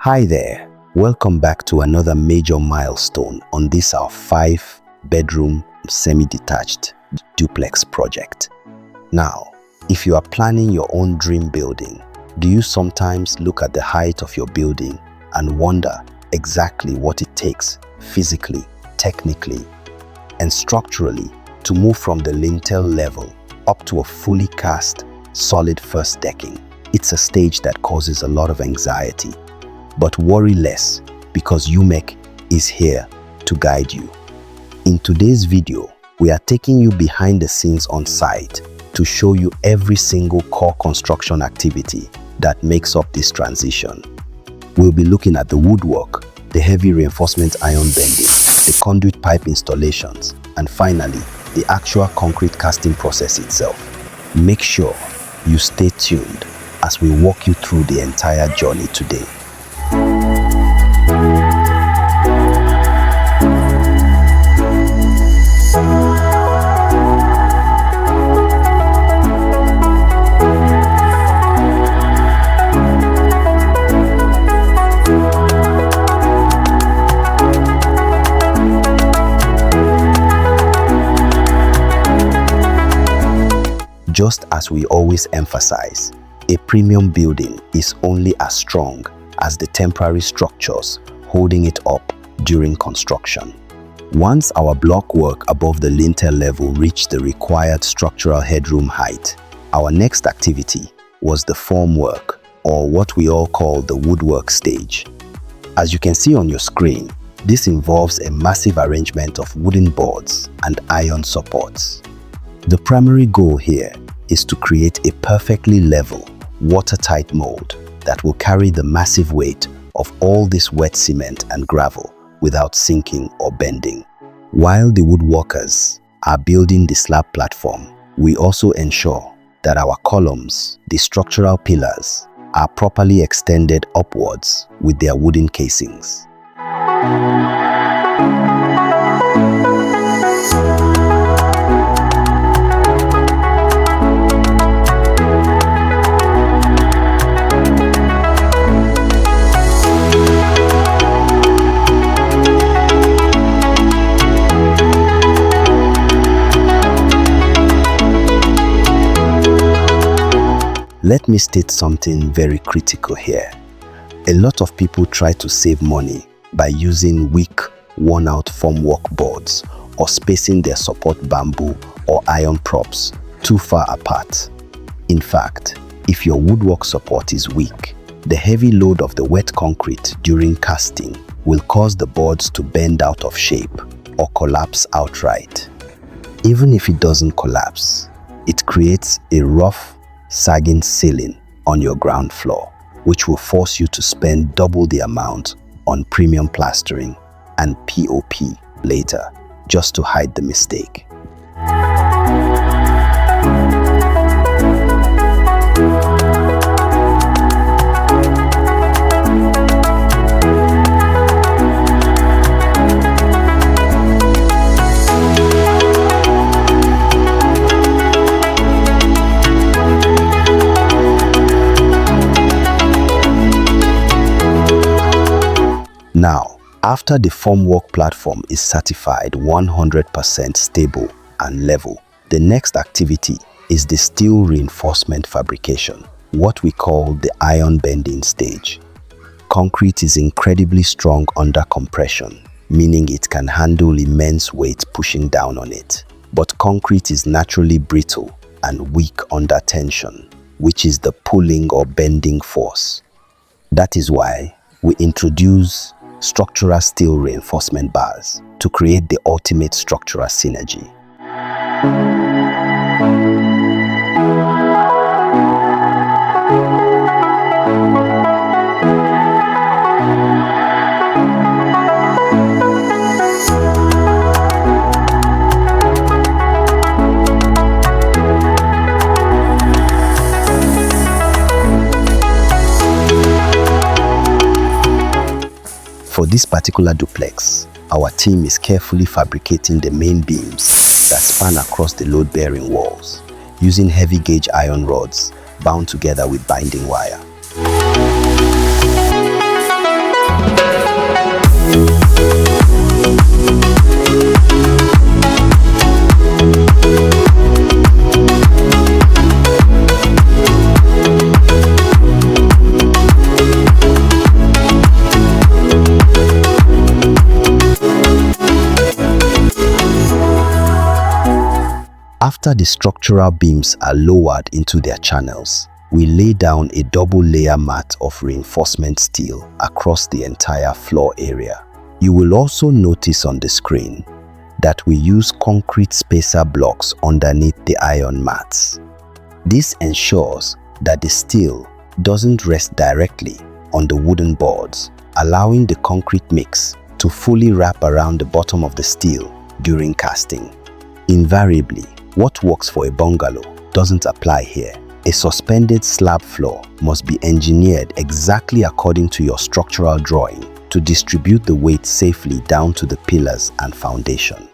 Hi there, welcome back to another major milestone on this our 5-bedroom semi-detached duplex project. Now, if you are planning your own dream building, do you sometimes look at the height of your building and wonder exactly what it takes physically, technically, and structurally to move from the lintel level up to a fully cast, solid first decking? It's a stage that causes a lot of anxiety. But worry less, because Umek is here to guide you. In today's video, we are taking you behind the scenes on site to show you every single core construction activity that makes up this transition. We'll be looking at the woodwork, the heavy reinforcement iron bending, the conduit pipe installations, and finally, the actual concrete casting process itself. Make sure you stay tuned as we walk you through the entire journey today. Just as we always emphasize, a premium building is only as strong as the temporary structures holding it up during construction. Once our block work above the lintel level reached the required structural headroom height, our next activity was the formwork, or what we all call the woodwork stage. As you can see on your screen, this involves a massive arrangement of wooden boards and iron supports. The primary goal here is to create a perfectly level, watertight mold that will carry the massive weight of all this wet cement and gravel without sinking or bending. While the woodworkers are building the slab platform, we also ensure that our columns, the structural pillars, are properly extended upwards with their wooden casings. Let me state something very critical here. A lot of people try to save money by using weak, worn-out formwork boards or spacing their support bamboo or iron props too far apart. In fact, if your woodwork support is weak, the heavy load of the wet concrete during casting will cause the boards to bend out of shape or collapse outright. Even if it doesn't collapse, it creates a rough, sagging ceiling on your ground floor, which will force you to spend double the amount on premium plastering and POP later, just to hide the mistake. Now, after the formwork platform is certified 100% stable and level, the next activity is the steel reinforcement fabrication, what we call the iron bending stage. Concrete is incredibly strong under compression, meaning it can handle immense weight pushing down on it. But concrete is naturally brittle and weak under tension, which is the pulling or bending force. That is why we introduce structural steel reinforcement bars to create the ultimate structural synergy. For this particular duplex, our team is carefully fabricating the main beams that span across the load-bearing walls, using heavy gauge iron rods bound together with binding wire. After the structural beams are lowered into their channels, we lay down a double-layer mat of reinforcement steel across the entire floor area. You will also notice on the screen that we use concrete spacer blocks underneath the iron mats. This ensures that the steel doesn't rest directly on the wooden boards, allowing the concrete mix to fully wrap around the bottom of the steel during casting. Invariably, what works for a bungalow doesn't apply here. A suspended slab floor must be engineered exactly according to your structural drawing to distribute the weight safely down to the pillars and foundation.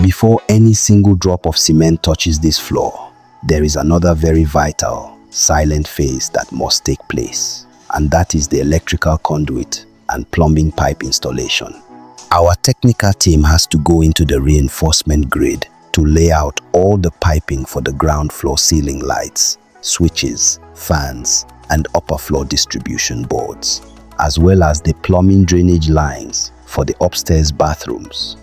Before any single drop of cement touches this floor, there is another very vital, silent phase that must take place, and that is the electrical conduit and plumbing pipe installation. Our technical team has to go into the reinforcement grid to lay out all the piping for the ground floor ceiling lights, switches, fans, and upper floor distribution boards, as well as the plumbing drainage lines for the upstairs bathrooms.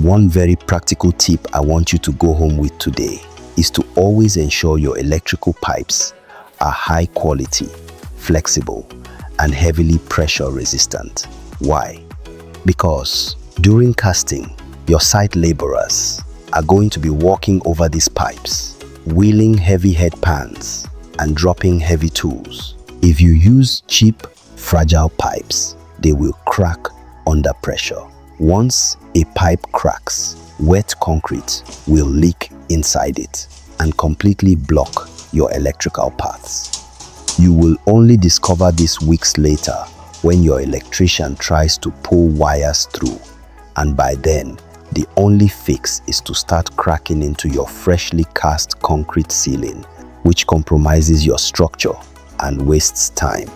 One very practical tip I want you to go home with today is to always ensure your electrical pipes are high quality, flexible, and heavily pressure resistant. Why? Because during casting, your site laborers are going to be walking over these pipes, wheeling heavy head pans, and dropping heavy tools. If you use cheap, fragile pipes, they will crack under pressure. Once a pipe cracks, wet concrete will leak inside it and completely block your electrical paths. You will only discover this weeks later when your electrician tries to pull wires through, and by then, the only fix is to start cracking into your freshly cast concrete ceiling, which compromises your structure and wastes time.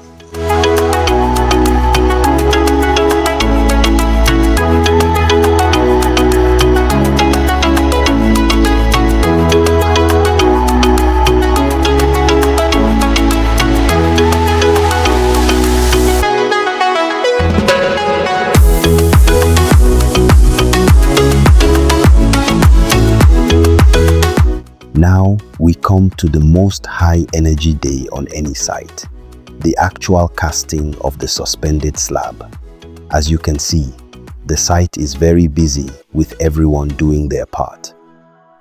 Now we come to the most high energy day on any site, the actual casting of the suspended slab. As you can see, the site is very busy with everyone doing their part.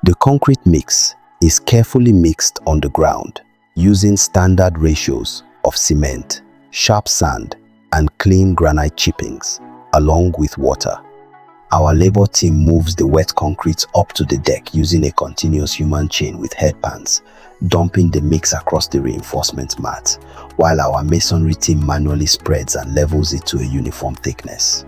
The concrete mix is carefully mixed on the ground using standard ratios of cement, sharp sand, and clean granite chippings, along with water. Our labor team moves the wet concrete up to the deck using a continuous human chain with headbands, dumping the mix across the reinforcement mat, while our masonry team manually spreads and levels it to a uniform thickness.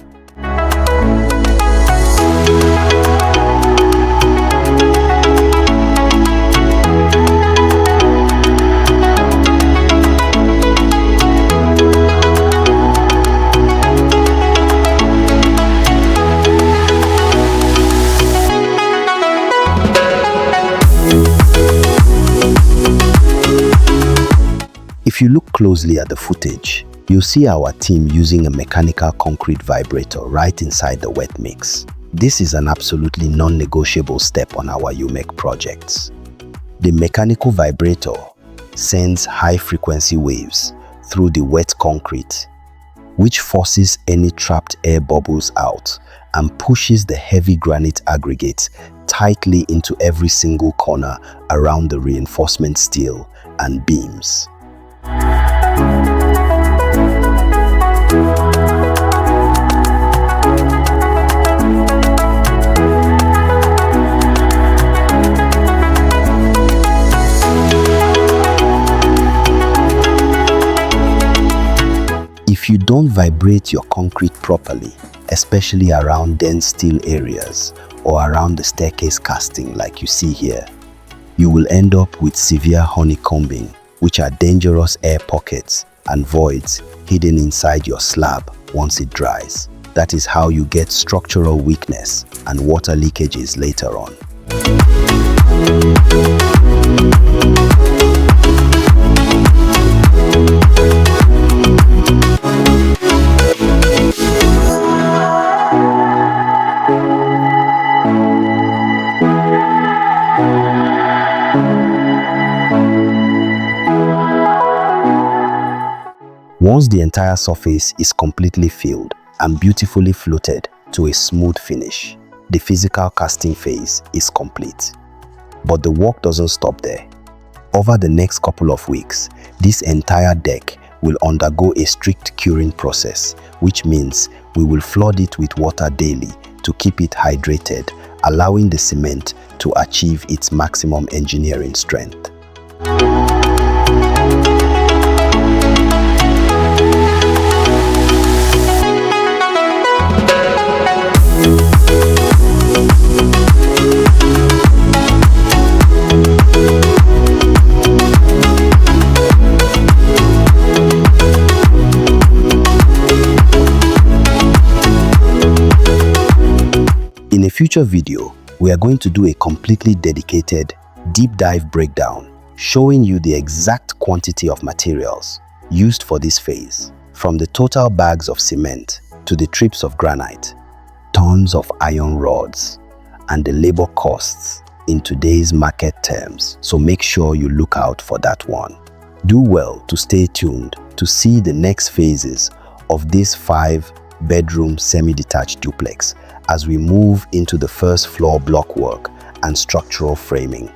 If you look closely at the footage, you'll see our team using a mechanical concrete vibrator right inside the wet mix. This is an absolutely non-negotiable step on our Umek projects. The mechanical vibrator sends high-frequency waves through the wet concrete, which forces any trapped air bubbles out and pushes the heavy granite aggregate tightly into every single corner around the reinforcement steel and beams. If you Don't vibrate your concrete properly, especially around dense steel areas or around the staircase casting like you see here. You will end up with severe honeycombing, which are dangerous air pockets and voids hidden inside your slab once it dries. That is how you get structural weakness and water leakages later on. Once the entire surface is completely filled and beautifully fluted to a smooth finish, the physical casting phase is complete. But the work doesn't stop there. Over the next couple of weeks, this entire deck will undergo a strict curing process, which means we will flood it with water daily to keep it hydrated, allowing the cement to achieve its maximum engineering strength. In a future video, we are going to do a completely dedicated deep dive breakdown showing you the exact quantity of materials used for this phase, from the total bags of cement to the trips of granite, tons of iron rods, and the labor costs in today's market terms. So make sure you look out for that one. Do well to stay tuned to see the next phases of this 5-bedroom semi-detached duplex as we move into the first floor block work and structural framing.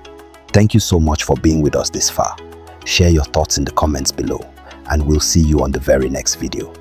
Thank you so much for being with us this far. Share your thoughts in the comments below, and we'll see you on the very next video.